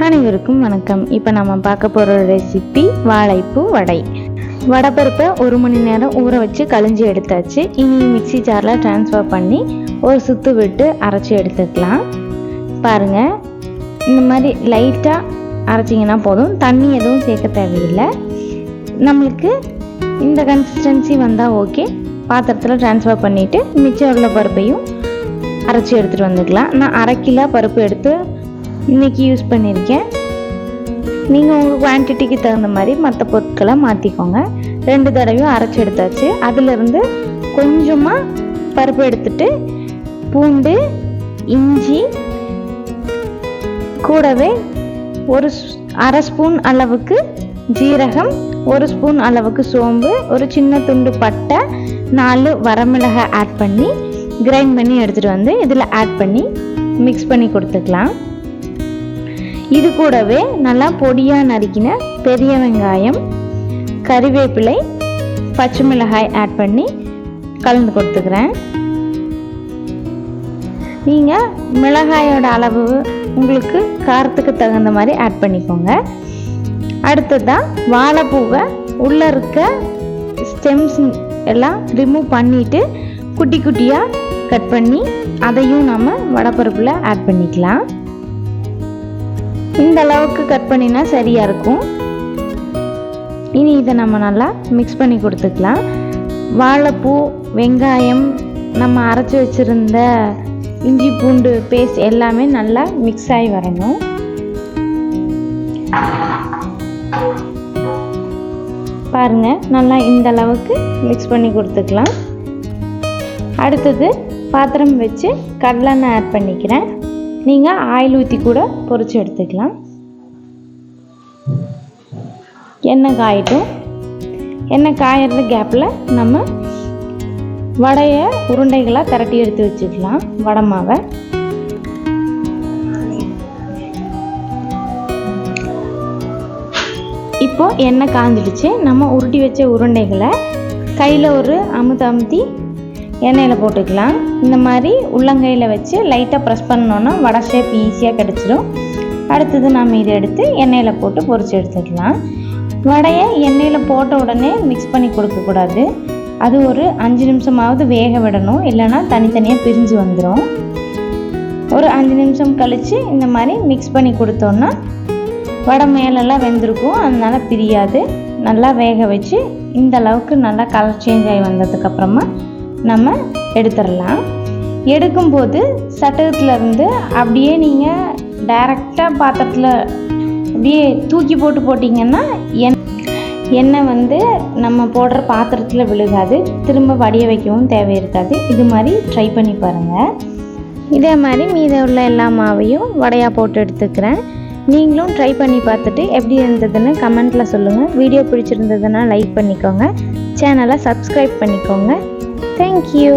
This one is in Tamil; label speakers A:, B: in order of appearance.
A: அனைவருக்கும் வணக்கம். இப்போ நம்ம பார்க்க போகிற ரெசிபி வாழைப்பூ வடை. வடைப்பருப்பை 1 மணி நேரம் ஊற வச்சு கழிஞ்சி எடுத்தாச்சு. இனி மிக்சி ஜாரில் ட்ரான்ஸ்ஃபர் பண்ணி ஒரு சுத்து விட்டு அரைச்சி எடுத்துக்கலாம். பாருங்கள், இந்த மாதிரி லைட்டாக அரைச்சிங்கன்னா போதும், தண்ணி எதுவும் சேர்க்க தேவையில்லை. நம்மளுக்கு இந்த கன்சிஸ்டன்சி வந்தால் ஓகே. பாத்திரத்தில் ட்ரான்ஸ்ஃபர் பண்ணிவிட்டு மிச்சம் உள்ள பருப்பையும் அரைச்சி எடுத்துகிட்டு வந்துக்கலாம். நான் 1/2 கிலோ பருப்பு எடுத்து இன்றைக்கி யூஸ் பண்ணியிருக்கேன். நீங்கள் உங்கள் குவான்டிட்டிக்கு தகுந்த மாதிரி மற்ற பொருட்களை மாற்றிக்கோங்க. 2 தடவையும் அரைச்சி எடுத்தாச்சு. அதிலிருந்து கொஞ்சமாக பருப்பு எடுத்துட்டு பூண்டு, இஞ்சி, கூடவே ஒரு 1/2 ஸ்பூன் அளவுக்கு ஜீரகம், 1 ஸ்பூன் அளவுக்கு சோம்பு, ஒரு சின்ன துண்டு பட்டை, 4 வரமிளகாய் ஆட் பண்ணி கிரைண்ட் பண்ணி எடுத்துகிட்டு வந்து இதில் ஆட் பண்ணி மிக்ஸ் பண்ணி கொடுத்துக்கலாம். இது கூடவே நல்லா பொடியாக நறுக்கின பெரிய வெங்காயம், கறிவேப்பிலை, பச்சை மிளகாய் ஆட் பண்ணி கலந்து கொடுத்துக்கிறேன். நீங்கள் மிளகாயோட அளவு உங்களுக்கு காரத்துக்கு தகுந்த மாதிரி ஆட் பண்ணிக்கோங்க. அடுத்ததாக வாழைப்பூவை உள்ளே இருக்க ஸ்டெம்ஸ் எல்லாம் ரிமூவ் பண்ணிவிட்டு குட்டி குட்டியாக கட் பண்ணி அதையும் நம்ம வடைப்பருப்பில் ஆட் பண்ணிக்கலாம். இந்த அளவுக்கு கட் பண்ணினா சரியாக இருக்கும். இனி இதை நம்ம நல்லா மிக்ஸ் பண்ணி கொடுத்துக்கலாம். வாழைப்பூ, வெங்காயம், நம்ம அரைச்சி வச்சுருந்த இஞ்சி பூண்டு பேஸ்ட் எல்லாமே நல்லா மிக்ஸ் ஆகி வரணும். பாருங்கள், நல்லா இந்த அளவுக்கு மிக்ஸ் பண்ணி கொடுத்துக்கலாம். அடுத்தது பாத்திரம் வச்சு கடலெண்ணெய் ஆட் பண்ணிக்கிறேன். நீங்கள் ஆயில் ஊற்றி கூட பொரிச்சு எடுத்துக்கலாம். எண்ணெய் காயட்டும். எண்ணெய் காயறது கேப்பில் நம்ம வடையை உருண்டைகளாக திரட்டி எடுத்து வச்சுக்கலாம். வடை மாவை இப்போது எண்ணெய் காஞ்சிடுச்சு. நம்ம உருட்டி வச்ச உருண்டைகளை கையில் ஒரு அமுத்தி எண்ணெயில் போட்டுக்கலாம். இந்த மாதிரி உள்ளங்கையில் வச்சு லைட்டாக ப்ரெஸ் பண்ணோன்னா வடை ஷேப் ஈஸியாக கிடச்சிடும். அடுத்தது நம்ம இதை எடுத்து எண்ணெயில் போட்டு பொரிச்சு எடுத்துக்கலாம். வடையை எண்ணெயில் போட்ட உடனே மிக்ஸ் பண்ணி கொடுக்கக்கூடாது. அது ஒரு 5 நிமிஷமாவது வேக விடணும், இல்லைன்னா தனித்தனியாக பிரிஞ்சு வந்துடும். ஒரு 5 நிமிஷம் கழித்து இந்த மாதிரி மிக்ஸ் பண்ணி கொடுத்தோன்னா வடை மேலெல்லாம் வெந்திருக்கும், அதனால் பிரியாது. நல்லா வேக வச்சு இந்த அளவுக்கு நல்லா கலர் சேஞ்ச் ஆகி வந்ததுக்கப்புறமா நம்ம எடுத்துடலாம். எடுக்கும்போது சட்டகத்துலேருந்து அப்படியே நீங்கள் டைரெக்டாக பாத்திரத்தில் அப்படியே தூக்கி போட்டிங்கன்னா எண்ணெய் நம்ம போடுற பாத்திரத்தில் விழுகாது, திரும்ப வடிய வைக்கவும் தேவை இருக்காது. இது மாதிரி ட்ரை பண்ணி பாருங்கள். இதே மாதிரி மீத உள்ள எல்லா மாவையும் வடையாக போட்டு எடுத்துக்கிறேன். நீங்களும் ட்ரை பண்ணி பார்த்துட்டு எப்படி இருந்ததுன்னு கமெண்ட்டில் சொல்லுங்கள். வீடியோ பிடிச்சிருந்ததுன்னா லைக் பண்ணிக்கோங்க, சேனலை சப்ஸ்கிரைப் பண்ணிக்கோங்க. Thank you.